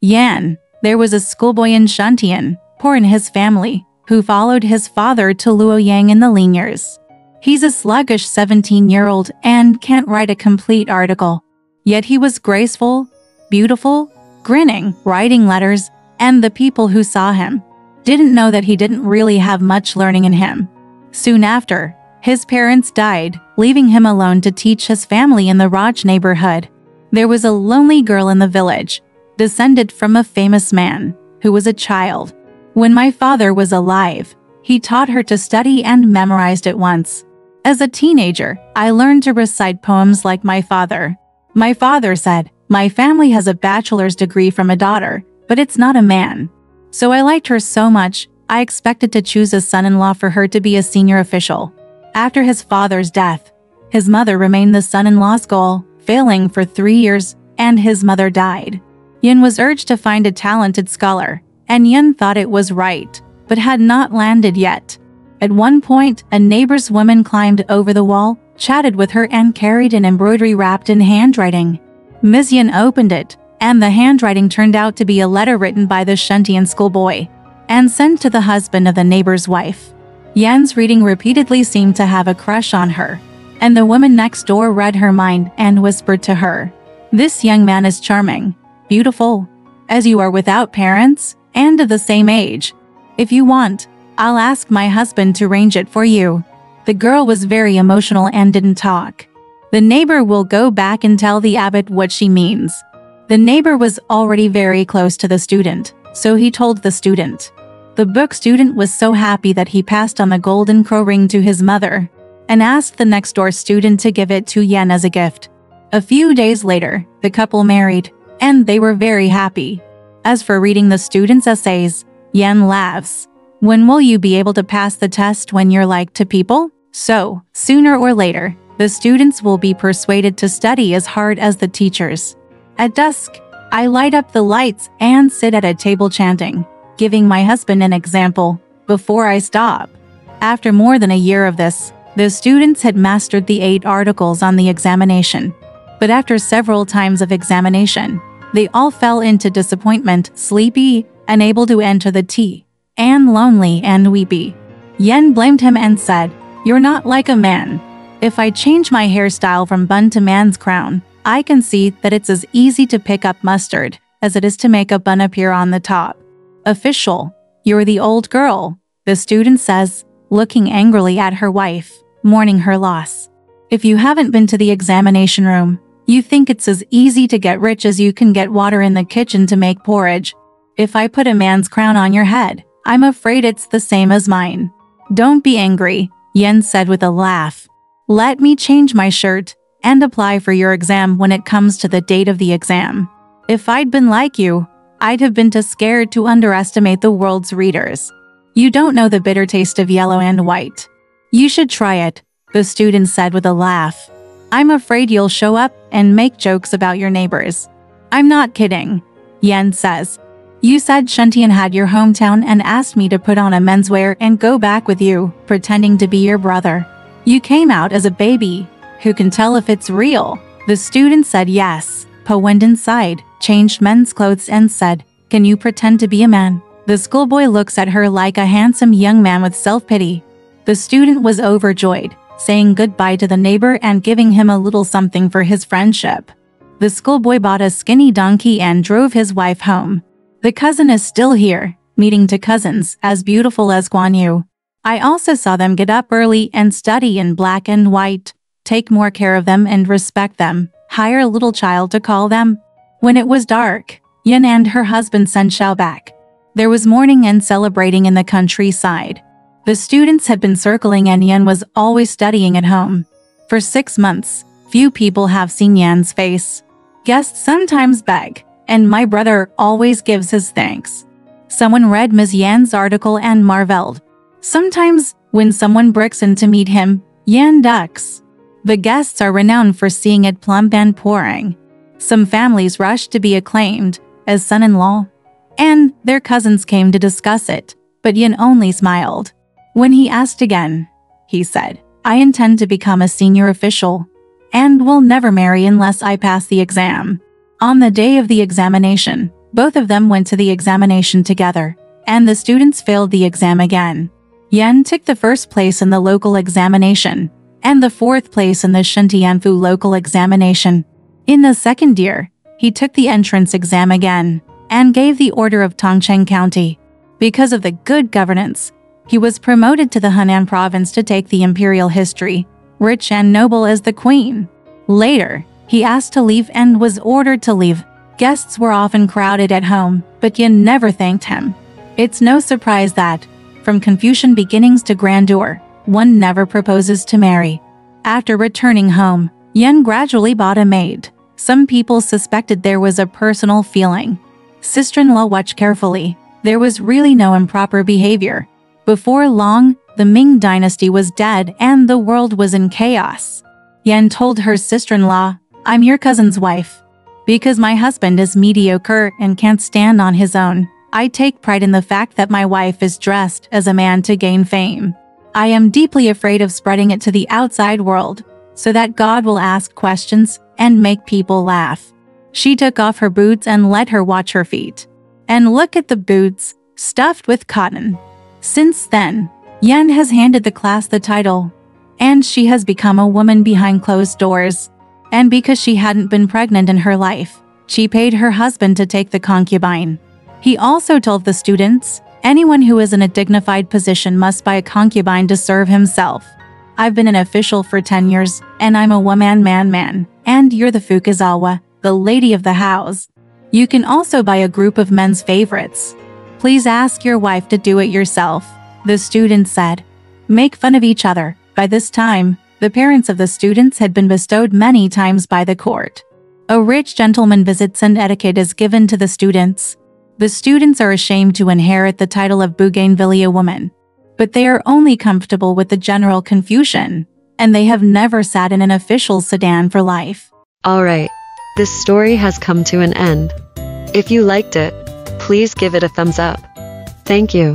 Yan, there was a schoolboy in Shuntian, poor in his family, who followed his father to Luoyang in the lean years. He's a sluggish 17-year-old and can't write a complete article. Yet he was graceful, beautiful, grinning, writing letters, and the people who saw him didn't know that he didn't really have much learning in him. Soon after, his parents died, leaving him alone to teach his family in the Raj neighborhood. There was a lonely girl in the village, descended from a famous man, who was a child. When my father was alive, he taught her to study and memorized it once. As a teenager, I learned to recite poems like my father. My father said, "My family has a bachelor's degree from a daughter, but it's not a man." So I liked her so much, I expected to choose a son-in-law for her to be a senior official. After his father's death, his mother remained the son-in-law's goal, failing for 3 years, and his mother died. Yin was urged to find a talented scholar, and Yin thought it was right, but had not landed yet. At one point, a neighbor's woman climbed over the wall, chatted with her and carried an embroidery wrapped in handwriting. Ms. Yin opened it, and the handwriting turned out to be a letter written by the Shuntian schoolboy and sent to the husband of the neighbor's wife. Yan's reading repeatedly seemed to have a crush on her, and the woman next door read her mind and whispered to her, "This young man is charming, beautiful, as you are without parents, and of the same age. If you want, I'll ask my husband to arrange it for you." The girl was very emotional and didn't talk. The neighbor will go back and tell the abbot what she means. The neighbor was already very close to the student, so he told the student. The book student was so happy that he passed on the golden crow ring to his mother and asked the next door student to give it to Yan as a gift. A few days later, the couple married, and they were very happy. As for reading the student's essays, Yan laughs. "When will you be able to pass the test when you're like to people?" So, sooner or later, the students will be persuaded to study as hard as the teachers. At dusk, I light up the lights and sit at a table chanting, giving my husband an example, before I stop. After more than a year of this, the students had mastered the 8 articles on the examination. But after several times of examination, they all fell into disappointment, sleepy, unable to enter the tea, and lonely and weepy. Yen blamed him and said, "You're not like a man. If I change my hairstyle from bun to man's crown, I can see that it's as easy to pick up mustard as it is to make a bun appear on the top." "Official, you're the old girl," the student says, looking angrily at her wife, mourning her loss. "If you haven't been to the examination room, you think it's as easy to get rich as you can get water in the kitchen to make porridge. If I put a man's crown on your head, I'm afraid it's the same as mine." "Don't be angry," Yen said with a laugh. "Let me change my shirt and apply for your exam when it comes to the date of the exam. If I'd been like you, I'd have been too scared to underestimate the world's readers. You don't know the bitter taste of yellow and white. You should try it," the student said with a laugh. "I'm afraid you'll show up and make jokes about your neighbors." "I'm not kidding," Yen says. "You said Shuntian had your hometown and asked me to put on a menswear and go back with you, pretending to be your brother. You came out as a baby. Who can tell if it's real?" The student said yes. Po went inside, changed men's clothes and said, "Can you pretend to be a man?" The schoolboy looks at her like a handsome young man with self-pity. The student was overjoyed, saying goodbye to the neighbor and giving him a little something for his friendship. The schoolboy bought a skinny donkey and drove his wife home. The cousin is still here, meeting two cousins as beautiful as Guan Yu. I also saw them get up early and study in black and white, take more care of them and respect them, hire a little child to call them. When it was dark, Yin and her husband sent Xiao back. There was mourning and celebrating in the countryside. The students had been circling and Yin was always studying at home. For 6 months, few people have seen Yan's face. Guests sometimes beg, and my brother always gives his thanks. Someone read Ms. Yan's article and marveled. Sometimes, when someone breaks in to meet him, Yan ducks. The guests are renowned for seeing it plump and pouring. Some families rushed to be acclaimed as son-in-law, and their cousins came to discuss it, but Yin only smiled. When he asked again, he said, "I intend to become a senior official, and will never marry unless I pass the exam." On the day of the examination, Both of them went to the examination together, and the students failed the exam again. Yan took the first place in the local examination, and the fourth place in the Shintianfu local examination. In the second year, he took the entrance exam again, and gave the Order of Tongcheng County. Because of the good governance, he was promoted to the Henan province to take the imperial history, rich and noble as the queen. Later, he asked to leave and was ordered to leave. Guests were often crowded at home, but Yan never thanked him. It's no surprise that, from Confucian beginnings to grandeur, one never proposes to marry. After returning home, Yan gradually bought a maid. Some people suspected there was a personal feeling. Sister-in-law watched carefully. There was really no improper behavior. Before long, the Ming dynasty was dead and the world was in chaos. Yan told her sister-in-law, "I'm your cousin's wife. Because my husband is mediocre and can't stand on his own, I take pride in the fact that my wife is dressed as a man to gain fame. I am deeply afraid of spreading it to the outside world, so that God will ask questions and make people laugh." She took off her boots and let her watch her feet. And look at the boots, stuffed with cotton. Since then, Yan has handed the class the title, and she has become a woman behind closed doors. And because she hadn't been pregnant in her life, she paid her husband to take the concubine. He also told the students, anyone who is in a dignified position must buy a concubine to serve himself. I've been an official for 10 years, and I'm a woman, and you're the Fukazawa, the lady of the house. You can also buy a group of men's favorites. Please ask your wife to do it yourself, the students said. Make fun of each other. By this time, the parents of the students had been bestowed many times by the court. A rich gentleman visits and etiquette is given to the students. The students are ashamed to inherit the title of Bougainvillea woman. But they are only comfortable with the general Confucian, and they have never sat in an official sedan for life. Alright, this story has come to an end. If you liked it, please give it a thumbs up. Thank you.